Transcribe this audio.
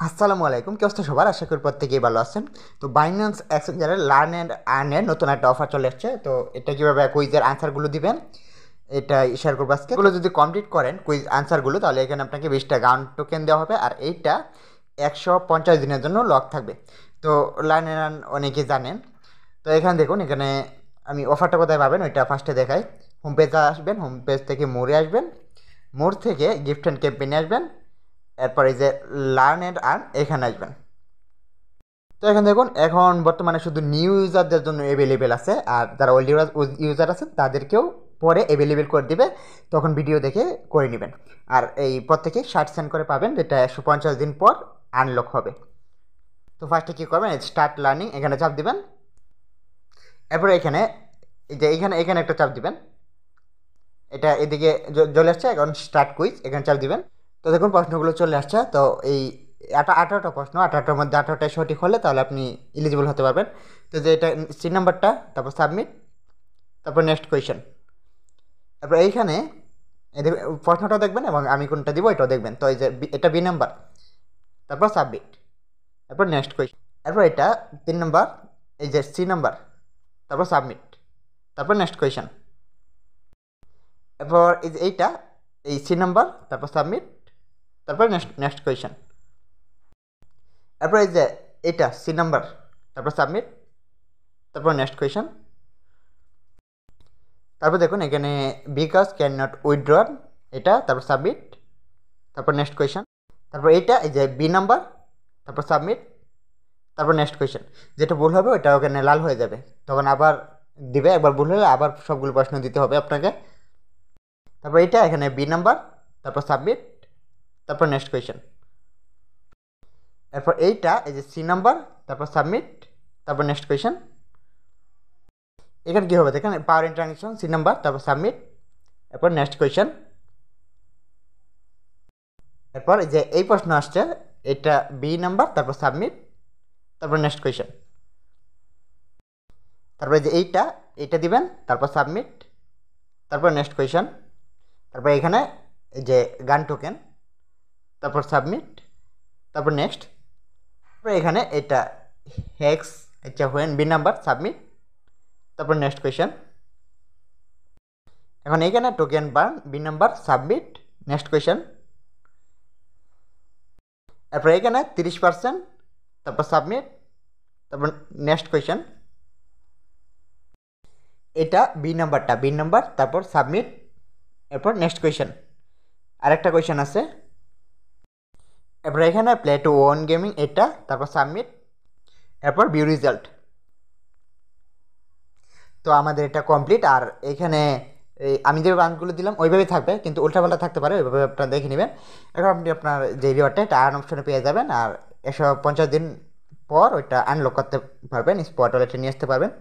আসসালামু আলাইকুম, কি অবস্থা সবার? আশা করি প্রত্যেকেই ভালো আছেন। তো বাইন্যান্স এক্সচেঞ্জারের লার্ন অ্যান্ড আর্নের নতুন একটা অফার চলে এসছে। তো এটা কীভাবে কুইজের আনসারগুলো দিবেন এটা শেয়ার করবো আজকে। এগুলো যদি কমপ্লিট করেন কুইজ আনসারগুলো, তাহলে এখানে আপনাকে 20টা গান টোকেন দেওয়া হবে, আর এইটা 150 দিনের জন্য লক থাকবে। তো লার্ন অ্যান্ড আর্ন অনেকেই জানেন। তো এখানে দেখুন, এখানে আমি অফারটা কোথায় পাবেন ওইটা ফার্স্টে দেখাই। হোম পেজে আসবেন, হোম পেজ থেকে মোড়ে আসবেন, মোড় থেকে গিফট অ্যান্ড ক্যাম্পেইনে আসবেন, এরপর এই যে লার্ন অ্যান্ড আর্ন এখানে আসবেন। তো এখানে দেখুন, এখন বর্তমানে শুধু নিউ ইউজারদের জন্য অ্যাভেলেবেল আছে, আর যারা ওল্ড ইউজার আছেন তাদেরকেও পরে অ্যাভেলেবেল করে দিবে, তখন ভিডিও দেখে করে নেবেন। আর এই প্রত্যেকে 60 সেন্ট করে পাবেন, যেটা 150 দিন পর আনলক হবে। তো ফার্স্টে কী করবেন, স্টার্ট লার্নিং এখানে চাপ দিবেন। এরপরে এখানে এই যে এখানে এখানে একটা চাপ দিবেন, এটা এদিকে চলে আসছে। এখন স্টার্ট কুইজ এখানে চাপ দিবেন। তো দেখুন প্রশ্নগুলো চলে আসছে। তো এই 18টা প্রশ্ন, 18টার মধ্যে 18টাই সঠিক হলে তাহলে আপনি এলিজিবল হতে পারবেন। তো যে এটা সি নাম্বারটা, তারপর সাবমিট, তারপর নেক্সট কোয়েশ্চেন। তারপর এইখানে প্রশ্নটাও দেখবেন এবং আমি কোনটা দিব এটাও দেখবেন। তো এই যে এটা বি নাম্বার, তারপর সাবমিট, তারপর নেক্সট কোয়েশ্চেন। তারপর এটা 3 নাম্বার, এই যে সি নাম্বার, তারপর সাবমিট, তারপর নেক্সট কোয়েশ্চেন। এরপর এই যে এইটা এই সি নাম্বার, তারপর সাবমিট, তারপর নেক্সট কোয়েশ্চেন। এরপর এই যে এটা সি নাম্বার, তারপর সাবমিট, তারপর নেক্সট কোয়েশ্চেন। তারপর দেখুন এখানে বিকজ ক্যান নট উইথড্রন, এটা, তারপর সাবমিট, তারপর নেক্সট কোয়েশ্চেন। তারপর এইটা এই যে বি নাম্বার, তারপর সাবমিট, তারপর নেক্সট কোয়েশ্চেন। যেটা ভুল হবে ওটা ওখানে লাল হয়ে যাবে, তখন আবার দিবে। একবার ভুল হলে আবার সবগুলো প্রশ্ন দিতে হবে আপনাকে। তারপর এইটা এখানে বি নাম্বার, তারপর সাবমিট, তারপর নেক্সট কোয়েশ্চেন। এরপর এইটা এই যে সি নাম্বার, তারপর সাবমিট, তারপর নেক্সট কোয়েশ্চেন। এখানে কী হবে দেখেন, পাওয়ার ইন্টারনেকশন সি নাম্বার, তারপর সাবমিট, এরপর নেক্সট কোয়েশ্চেন। এরপর এই যে এই প্রশ্ন আসছে, এটা বি নাম্বার, তারপর সাবমিট, তারপর নেক্সট কোয়েশ্চেন। তারপরে যে এইটা দিবেন, তারপর সাবমিট, তারপর নেক্সট কোয়েশ্চেন। তারপর এখানে এই যে গান টোকেন, তারপর সাবমিট, তারপর নেক্সট। তারপর এখানে এটা হেক্স, আচ্ছা হোয়েন বি নাম্বার, সাবমিট, তারপর নেক্সট কোয়েশ্চেন। এখন এইখানে token burn B number, submit, next question. এরপর এখানে 30%, তারপর সাবমিট, তারপর নেক্সট কোয়েশ্চেন। এটা বি নাম্বারটা, বি নাম্বার, তারপর সাবমিট, এরপর নেক্সট কোয়েশ্চেন। আরেকটা কোয়েশ্চেন আছে। এরপর এখানে প্লে টু ওন গেমিং, এটা, তারপর সাবমিট, এরপর ভিউ রেজাল্ট। তো আমাদের এটা কমপ্লিট। আর এখানে আমি যে গানগুলো দিলাম ওইভাবেই থাকবে, কিন্তু উল্টাপাল্টা থাকতে পারে, ওইভাবে আপনারা দেখে নেবেন। এখন আপনি আপনার যে রিওয়ার্ডটা এটা আর্ন অপশনে পেয়ে যাবেন, আর 150 দিন পর ওইটা আনলক করতে পারবেন, স্পট ওয়ালেটে নিয়ে আসতে পারবেন।